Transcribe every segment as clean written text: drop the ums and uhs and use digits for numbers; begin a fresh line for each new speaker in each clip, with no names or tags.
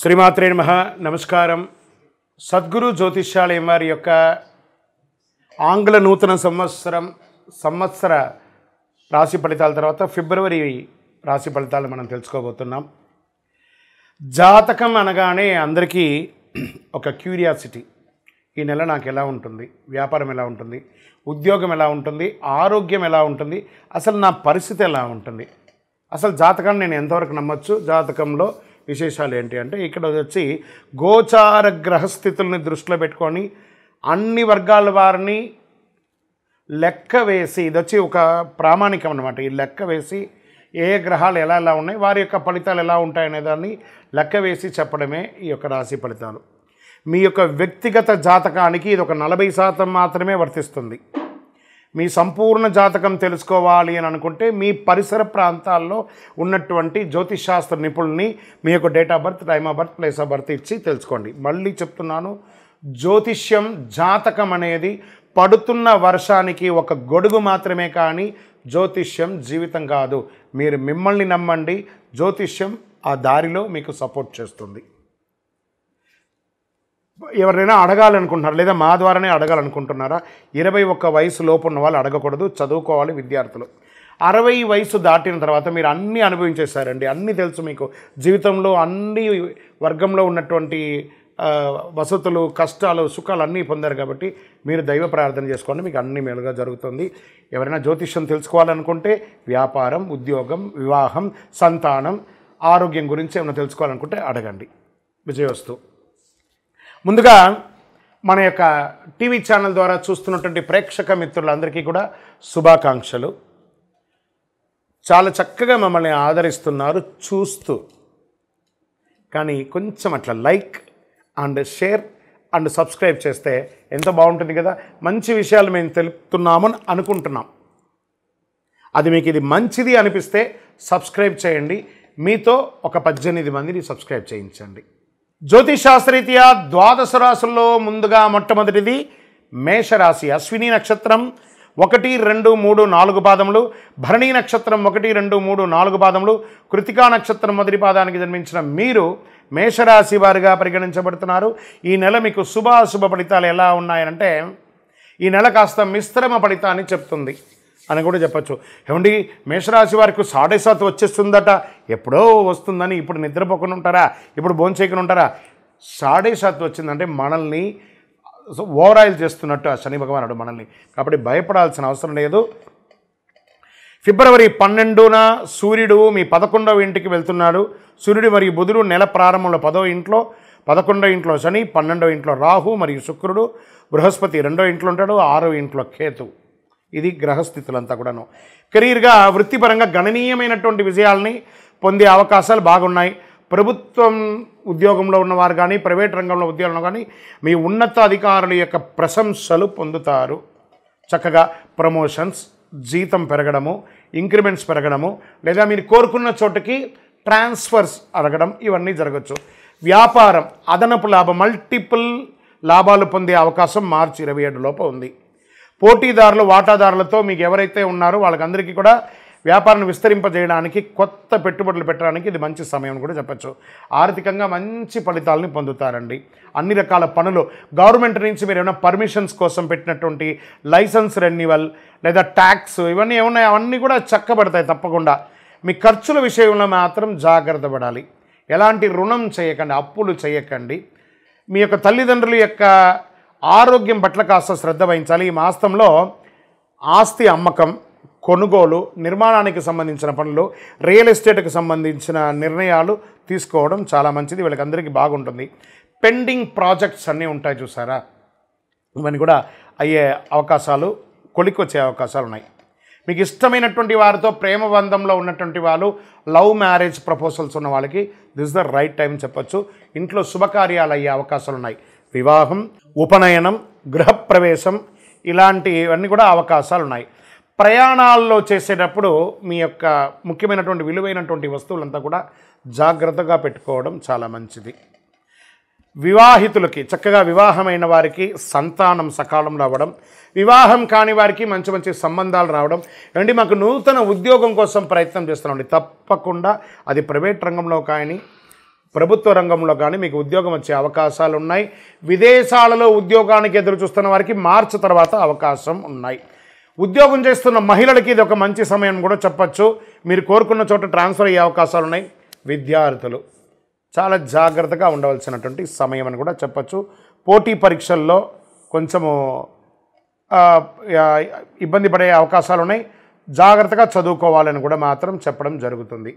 శ్రీమాత్రే నమః. నమస్కారం. సద్గురు జ్యోతిష్యాలయం వారి యొక్క ఆంగ్ల నూతన సంవత్సర రాశి ఫలితాల తర్వాత ఫిబ్రవరి రాశి ఫలితాలు మనం తెలుసుకోబోతున్నాం. జాతకం అనగానే అందరికీ ఒక క్యూరియాసిటీ. ఈ నెల నాకు ఎలా ఉంటుంది, వ్యాపారం ఎలా ఉంటుంది, ఉద్యోగం ఎలా ఉంటుంది, ఆరోగ్యం ఎలా ఉంటుంది, అసలు నా పరిస్థితి ఎలా ఉంటుంది, అసలు జాతకాన్ని నేను ఎంతవరకు నమ్మొచ్చు, జాతకంలో విశేషాలు ఏంటి అంటే ఇక్కడ వచ్చి గోచార గ్రహస్థితుల్ని దృష్టిలో పెట్టుకొని అన్ని వర్గాల వారిని లెక్క వేసి, ఇది వచ్చి ఒక ప్రామాణికం అన్నమాట. ఈ లెక్క వేసి ఏ గ్రహాలు ఎలా ఎలా ఉన్నాయి, వారి యొక్క ఫలితాలు ఎలా ఉంటాయనే దాన్ని లెక్క వేసి చెప్పడమే ఈ యొక్క రాశి ఫలితాలు. మీ యొక్క వ్యక్తిగత జాతకానికి ఇది ఒక 40% మాత్రమే వర్తిస్తుంది. మీ సంపూర్ణ జాతకం తెలుసుకోవాలి అని అనుకుంటే మీ పరిసర ప్రాంతాల్లో ఉన్నటువంటి జ్యోతిషాస్త్ర నిపుణుల్ని మీ యొక్క date of birth, time of birth, place of birth ఇచ్చి తెలుసుకోండి. మళ్ళీ చెప్తున్నాను, జ్యోతిష్యం, జాతకం అనేది పడుతున్న వర్షానికి ఒక గొడుగు మాత్రమే, కానీ జ్యోతిష్యం జీవితం కాదు. మీరు మిమ్మల్ని నమ్మండి, జ్యోతిష్యం ఆ దారిలో మీకు సపోర్ట్ చేస్తుంది. ఎవరైనా అడగాలనుకుంటున్నారా, లేదా మా ద్వారానే అడగాలనుకుంటున్నారా? 21 వయసు లోపు ఉన్న వాళ్ళు అడగకూడదు, చదువుకోవాలి విద్యార్థులు. 60 వయసు దాటిన తర్వాత మీరు అన్నీ అనుభవించేశారండి, అన్నీ తెలుసు మీకు. జీవితంలో అన్ని వర్గంలో ఉన్నటువంటి వసతులు, కష్టాలు, సుఖాలు అన్నీ పొందారు కాబట్టి మీరు దైవ ప్రార్థన చేసుకోండి, మీకు అన్ని మేలుగా జరుగుతుంది. ఎవరైనా జ్యోతిష్యం తెలుసుకోవాలనుకుంటే వ్యాపారం, ఉద్యోగం, వివాహం, సంతానం, ఆరోగ్యం గురించి ఏమైనా తెలుసుకోవాలనుకుంటే అడగండి. విజయోస్తు. ముందుగా మన యొక్క టీవీ ఛానల్ ద్వారా చూస్తున్నటువంటి ప్రేక్షక మిత్రులందరికీ కూడా శుభాకాంక్షలు. చాలా చక్కగా మమ్మల్ని ఆదరిస్తున్నారు చూస్తూ, కానీ కొంచెం అట్లా like and share and subscribe చేస్తే ఎంతో బాగుంటుంది కదా. మంచి విషయాలు మేము తెలుపుతున్నామని అనుకుంటున్నాం. అది మీకు ఇది మంచిది అనిపిస్తే సబ్స్క్రైబ్ చేయండి. మీతో ఒక 18 మందిని సబ్స్క్రైబ్ చేయించండి. జ్యోతిషాస్త్రరీత్యా 12 రాశుల్లో ముందుగా మొట్టమొదటిది మేషరాశి. అశ్విని నక్షత్రం 1, 2, 3, 4 పాదములు, భరణీ నక్షత్రం 1, 2, 3, 4 పాదములు, కృతికా నక్షత్రం మొదటి పాదానికి జన్మించిన మీరు మేషరాశి వారిగా పరిగణించబడుతున్నారు. ఈ నెల మీకు శుభాశుభ ఫలితాలు ఎలా ఉన్నాయంటే, ఈ నెల కాస్త మిశ్రమ ఫలితాన్ని చెప్తుంది అని కూడా చెప్పచ్చు. ఏమండి, మేషరాశి వారికి 7.5 వచ్చేస్తుందట, ఎప్పుడో వస్తుందని ఇప్పుడు నిద్రపోకుండా ఉంటారా, ఇప్పుడు భోంచేయకుండా ఉంటారా? 7.5 వచ్చిందంటే మనల్ని ఓవరాయిల్ చేస్తున్నట్టు ఆ శని భగవానుడు మనల్ని, కాబట్టి భయపడాల్సిన అవసరం లేదు. ఫిబ్రవరి 12న సూర్యుడు మీ 11వ ఇంటికి వెళ్తున్నాడు. సూర్యుడు మరియు బుధుడు నెల ప్రారంభంలో 10వ ఇంట్లో, 11వ ఇంట్లో శని, 12వ ఇంట్లో రాహు మరియు శుక్రుడు, బృహస్పతి 2వ ఇంట్లో ఉంటాడు, 6వ ఇంట్లో కేతు. ఇది గ్రహస్థితులంతా కూడాను. కెరీర్గా, వృత్తిపరంగా గణనీయమైనటువంటి విజయాల్ని పొందే అవకాశాలు బాగున్నాయి. ప్రభుత్వం ఉద్యోగంలో ఉన్నవారు కానీ, ప్రైవేట్ రంగంలో ఉద్యోగంలో కానీ మీ ఉన్నతాధికారుల యొక్క ప్రశంసలు పొందుతారు. చక్కగా ప్రమోషన్స్, జీతం పెరగడము, ఇంక్రిమెంట్స్ పెరగడము, లేదా మీరు కోరుకున్న చోటుకి ట్రాన్స్ఫర్స్ అడగడం, ఇవన్నీ జరగచ్చు. వ్యాపారం, అదనపు లాభం, మల్టిపుల్ లాభాలు పొందే అవకాశం మార్చి 27 లోపు ఉంది. పోటీదారులు, వాటాదారులతో మీకు ఎవరైతే ఉన్నారో వాళ్ళకందరికీ కూడా వ్యాపారాన్ని విస్తరింపజేయడానికి, కొత్త పెట్టుబడులు పెట్టడానికి ఇది మంచి సమయం కూడా చెప్పచ్చు. ఆర్థికంగా మంచి ఫలితాలని పొందుతారండి. అన్ని రకాల పనులు, గవర్నమెంట్ నుంచి మీరు ఏమైనా పర్మిషన్స్ కోసం పెట్టినటువంటి లైసెన్స్ రెన్యువల్ లేదా ట్యాక్స్, ఇవన్నీ ఏమున్నాయి అవన్నీ కూడా చక్కబడతాయి తప్పకుండా. మీ ఖర్చుల విషయంలో మాత్రం జాగ్రత్త పడాలి. ఎలాంటి రుణం చేయకండి, అప్పులు చేయకండి. మీ యొక్క తల్లిదండ్రుల యొక్క ఆరోగ్యం పట్ల కాస్త శ్రద్ధ వహించాలి. ఈ మాసంలో ఆస్తి అమ్మకం, కొనుగోలు, నిర్మాణానికి సంబంధించిన పనులు, రియల్ ఎస్టేట్కి సంబంధించిన నిర్ణయాలు తీసుకోవడం చాలా మంచిది. వీళ్ళకందరికీ బాగుంటుంది. పెండింగ్ ప్రాజెక్ట్స్ అన్నీ ఉంటాయి చూసారా, ఇవన్నీ కూడా అయ్యే అవకాశాలు, కొలికొచ్చే అవకాశాలు ఉన్నాయి. మీకు ఇష్టమైనటువంటి వారితో ప్రేమ బంధంలో ఉన్నటువంటి వాళ్ళు, లవ్ మ్యారేజ్ ప్రపోజల్స్ ఉన్న వాళ్ళకి దిస్ ద రైట్ టైం చెప్పచ్చు. ఇంట్లో శుభకార్యాలు అయ్యే అవకాశాలు ఉన్నాయి. వివాహం, ఉపనయనం, గృహప్రవేశం ఇలాంటివన్నీ కూడా అవకాశాలు ఉన్నాయి. ప్రయాణాల్లో చేసేటప్పుడు మీ యొక్క ముఖ్యమైనటువంటి విలువైనటువంటి వస్తువులంతా కూడా జాగ్రత్తగా పెట్టుకోవడం చాలా మంచిది. వివాహితులకి, చక్కగా వివాహమైన వారికి సంతానం సకాలంలో రావడం, వివాహం కాని వారికి మంచి మంచి సంబంధాలు రావడం. ఏమండి, మాకు నూతన ఉద్యోగం కోసం ప్రయత్నం చేస్తున్నామండి, తప్పకుండా అది ప్రైవేట్ రంగంలో కానీ ప్రభుత్వ రంగంలో కానీ మీకు ఉద్యోగం వచ్చే అవకాశాలు ఉన్నాయి. విదేశాలలో ఉద్యోగానికి ఎదురు చూస్తున్న వారికి మార్చి తర్వాత అవకాశం ఉన్నాయి. ఉద్యోగం చేస్తున్న మహిళలకి ఇది ఒక మంచి సమయం కూడా చెప్పచ్చు. మీరు కోరుకున్న చోట ట్రాన్స్ఫర్ అయ్యే అవకాశాలు ఉన్నాయి. విద్యార్థులు చాలా జాగ్రత్తగా ఉండవలసినటువంటి సమయం అని కూడా చెప్పచ్చు. పోటీ పరీక్షల్లో కొంచెము ఇబ్బంది పడే అవకాశాలు ఉన్నాయి. జాగ్రత్తగా చదువుకోవాలని కూడా మాత్రం చెప్పడం జరుగుతుంది.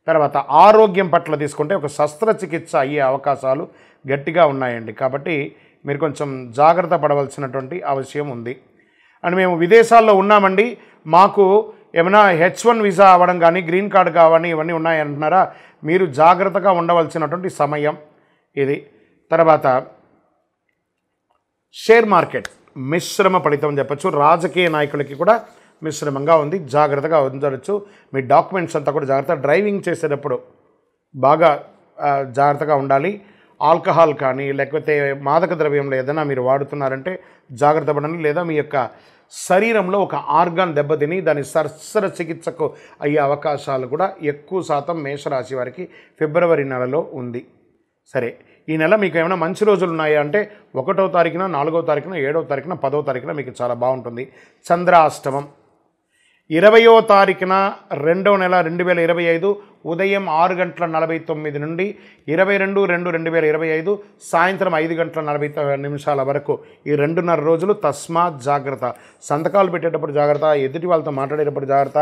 తర్వాత ఆరోగ్యం పట్ల తీసుకుంటే ఒక శస్త్రచికిత్స అయ్యే అవకాశాలు గట్టిగా ఉన్నాయండి. కాబట్టి మీరు కొంచెం జాగ్రత్త పడవలసినటువంటి అవసరం ఉంది. అండ్ మేము విదేశాల్లో ఉన్నామండి, మాకు ఏమైనా H1 వీసా అవ్వడం కానీ గ్రీన్ కార్డు కావని ఇవన్నీ ఉన్నాయంటున్నారా, మీరు జాగ్రత్తగా ఉండవలసినటువంటి సమయం ఇది. తర్వాత షేర్ మార్కెట్ మిశ్రమ ఫలితం చెప్పచ్చు. రాజకీయ నాయకులకి కూడా మిశ్రమంగా ఉంది, జాగ్రత్తగా ఉండవచ్చు. మీ డాక్యుమెంట్స్ అంతా కూడా జాగ్రత్త. డ్రైవింగ్ చేసేటప్పుడు బాగా జాగ్రత్తగా ఉండాలి. ఆల్కహాల్ కానీ లేకపోతే మాదక ద్రవ్యంలో ఏదైనా మీరు వాడుతున్నారంటే జాగ్రత్త పడండి. లేదా మీ యొక్క శరీరంలో ఒక ఆర్గాన్ దెబ్బతిని దాని శస్త్రచికిత్సకు అయ్యే అవకాశాలు కూడా ఎక్కువ శాతం మేషరాశి వారికి ఫిబ్రవరి నెలలో ఉంది. సరే, ఈ నెల మీకు ఏమైనా మంచి రోజులు ఉన్నాయా అంటే 1వ తారీఖున, 4వ తారీఖున, 7వ తారీఖున, 10వ తారీఖున మీకు చాలా బాగుంటుంది. చంద్రాష్టమం 20వ తారీఖున 2వ నెల 2025 ఉదయం 6:49 నుండి 22/2/2025 సాయంత్రం 5:40 వరకు ఈ 2.5 రోజులు తస్మాత్ జాగ్రత్త. సంతకాలు పెట్టేటప్పుడు జాగ్రత్త, ఎదుటి వాళ్ళతో మాట్లాడేటప్పుడు జాగ్రత్త,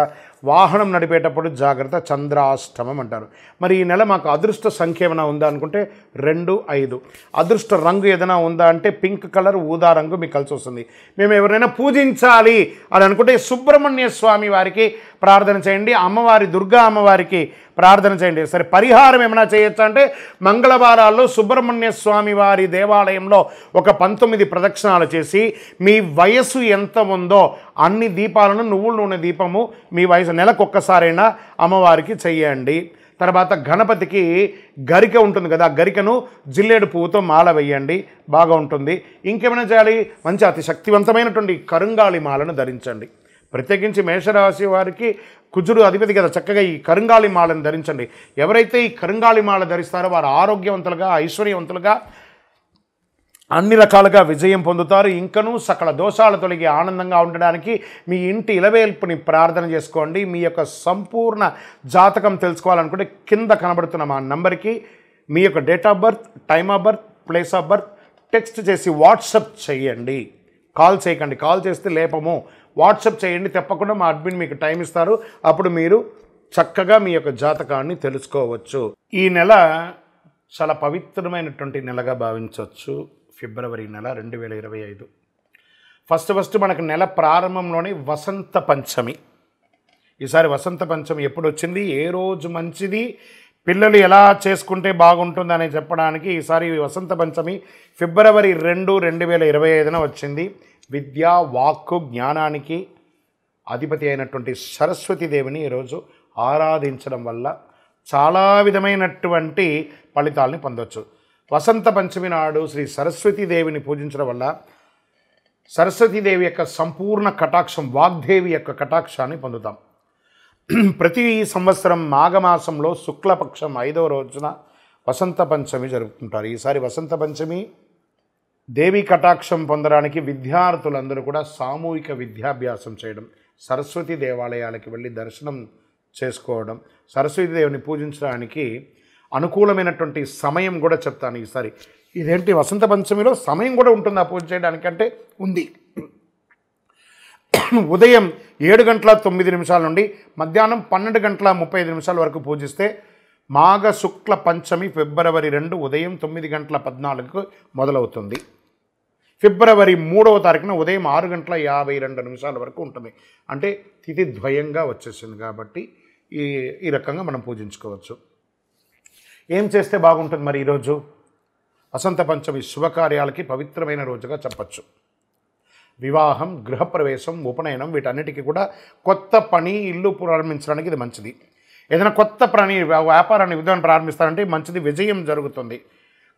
వాహనం నడిపేటప్పుడు జాగ్రత్త. చంద్రాష్టమం అంటారు. మరి ఈ నెల మాకు అదృష్ట సంఖ్య ఏమైనా ఉందా అనుకుంటే 2, 5. అదృష్ట రంగు ఏదైనా ఉందా అంటే పింక్ కలర్, ఊదా రంగు మీకు కలిసి వస్తుంది. మేము ఎవరైనా పూజించాలి అని అనుకుంటే సుబ్రహ్మణ్య స్వామి వారికి ప్రార్థన చేయండి, అమ్మవారి దుర్గా అమ్మవారికి ప్రార్థన చేయండి. సరే, పరిహారం ఏమైనా చేయొచ్చు అంటే మంగళవారాల్లో సుబ్రహ్మణ్య స్వామి వారి దేవాలయంలో ఒక 19 ప్రదక్షిణాలు చేసి మీ వయస్సు ఎంత ఉందో అన్ని దీపాలను, నువ్వుల నూనె దీపము మీ వయసు నెలకొక్కసారైనా అమ్మవారికి చెయ్యండి. తర్వాత గణపతికి గరిక ఉంటుంది కదా, గరికను జిల్లేడు పువ్వుతో మాల వేయండి, బాగా ఉంటుంది. ఇంకేమైనా చేయాలి, మంచి అతి శక్తివంతమైనటువంటి కరుంగాళి మాలను ధరించండి. ప్రత్యేకించి మేషరాశి వారికి కుజుడు అధిపతి కదా, చక్కగా ఈ కరుంగాళి మాలను ధరించండి. ఎవరైతే ఈ కరుంగాళి మాల ధరిస్తారో వారు ఆరోగ్యవంతులుగా, ఐశ్వర్యవంతులుగా, అన్ని రకాలుగా విజయం పొందుతారు. ఇంకనూ సకల దోషాలు తొలగి ఆనందంగా ఉండడానికి మీ ఇంటి ఇలవేల్పుని ప్రార్థన చేసుకోండి. మీ యొక్క సంపూర్ణ జాతకం తెలుసుకోవాలనుకుంటే కింద కనబడుతున్న మా నంబర్కి మీ యొక్క date of birth, time of birth, place of birth text చేసి వాట్సప్ చేయండి. కాల్ చేయకండి, కాల్ చేస్తే లేపము. వాట్సప్ చేయండి, తప్పకుండా మా అడ్మిన్ మీకు టైం ఇస్తారు. అప్పుడు మీరు చక్కగా మీ యొక్క జాతకాన్ని తెలుసుకోవచ్చు. ఈ నెల చాలా పవిత్రమైనటువంటి నెలగా భావించవచ్చు. ఫిబ్రవరి నెల 2025 ఫస్ట్ మనకు నెల ప్రారంభంలోనే వసంత పంచమి. ఈసారి వసంత పంచమి ఎప్పుడు వచ్చింది, ఏ రోజు మంచిది, పిల్లలు ఎలా చేసుకుంటే బాగుంటుందని చెప్పడానికి ఈసారి వసంత పంచమి ఫిబ్రవరి 2, 2025 వచ్చింది. విద్య, వాక్కు, జ్ఞానానికి అధిపతి అయినటువంటి సరస్వతీదేవిని ఈరోజు ఆరాధించడం వల్ల చాలా విధమైనటువంటి ఫలితాలని పొందవచ్చు. వసంత పంచమి నాడు శ్రీ సరస్వతీదేవిని పూజించడం వల్ల సరస్వతీదేవి యొక్క సంపూర్ణ కటాక్షం, వాగ్దేవి యొక్క కటాక్షాన్ని పొందుతాం. ప్రతి సంవత్సరం మాఘమాసంలో శుక్లపక్షం 5వ రోజున వసంత పంచమి జరుపుకుంటారు. ఈసారి వసంత పంచమి దేవి కటాక్షం పొందడానికి విద్యార్థులందరూ కూడా సామూహిక విద్యాభ్యాసం చేయడం, సరస్వతి దేవాలయాలకి వెళ్ళి దర్శనం చేసుకోవడం, సరస్వతీదేవిని పూజించడానికి అనుకూలమైనటువంటి సమయం కూడా చెప్తాను ఈసారి. ఇదేంటి, వసంత పంచమిలో సమయం కూడా ఉంటుందా పూజ చేయడానికంటే ఉంది. ఉదయం 7:09 నుండి మధ్యాహ్నం 12:35 వరకు పూజిస్తే మాఘ శుక్ల పంచమి ఫిబ్రవరి 2 ఉదయం 9:14 మొదలవుతుంది. ఫిబ్రవరి 3వ తారీఖున ఉదయం 6:52 వరకు ఉంటుంది. అంటే తిథి ద్వయంగా వచ్చేసింది కాబట్టి ఈ రకంగా మనం పూజించుకోవచ్చు. ఏం చేస్తే బాగుంటుంది మరి ఈరోజు? వసంత పంచమి శుభకార్యాలకి పవిత్రమైన రోజుగా చెప్పచ్చు. వివాహం, గృహప్రవేశం, ఉపనయనం వీటన్నిటికీ కూడా కొత్త పని, ఇల్లు ప్రారంభించడానికి ఇది మంచిది. ఏదైనా కొత్త పని, వ్యాపారాన్ని, ఉద్యోగం ప్రారంభిస్తారంటే మంచిది, విజయం జరుగుతుంది.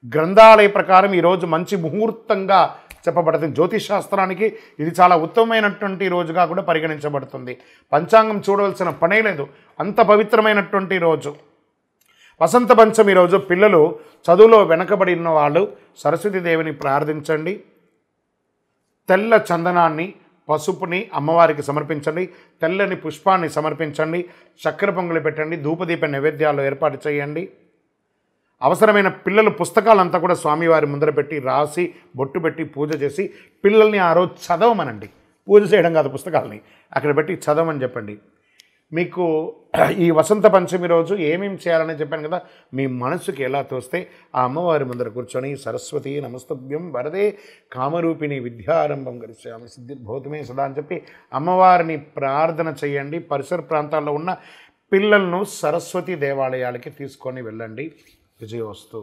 గ్రంథాలయ ప్రకారం ఈరోజు మంచి ముహూర్తంగా చెప్పబడుతుంది. జ్యోతిష్ శాస్త్రానికి ఇది చాలా ఉత్తమమైనటువంటి రోజుగా కూడా పరిగణించబడుతుంది. పంచాంగం చూడవలసిన పనే లేదు, అంత పవిత్రమైనటువంటి రోజు. వసంత పంచమి రోజు పిల్లలు చదువులో వెనకబడి ఉన్న వాళ్ళు సరస్వతీదేవిని ప్రార్థించండి. తెల్ల చందనాన్ని, పసుపుని అమ్మవారికి సమర్పించండి. తెల్లని పుష్పాన్ని సమర్పించండి. చక్కెర పొంగులు పెట్టండి. ధూపదీప నైవేద్యాలు ఏర్పాటు చేయండి. అవసరమైన పిల్లలు పుస్తకాలంతా కూడా స్వామివారి ముందర పెట్టి రాసి బొట్టు పెట్టి పూజ చేసి పిల్లల్ని ఆ రోజు చదవమనండి. పూజ చేయడం కాదు, పుస్తకాలని అక్కడ పెట్టి చదవమని చెప్పండి. మీకు ఈ వసంత పంచమి రోజు ఏమేమి చేయాలని చెప్పాను కదా, మీ మనసుకి ఎలా తోస్తే ఆ అమ్మవారి ముందర కూర్చొని సరస్వతి నమస్తభ్యం వరదే కామరూపిణి విద్యారంభం గరిష్యామి సిద్ధిర్భూతమే సదా అని చెప్పి అమ్మవారిని ప్రార్థన చేయండి. పరిసర ప్రాంతాల్లో ఉన్న పిల్లలను సరస్వతి దేవాలయాలకి తీసుకొని వెళ్ళండి. విజయోస్తు.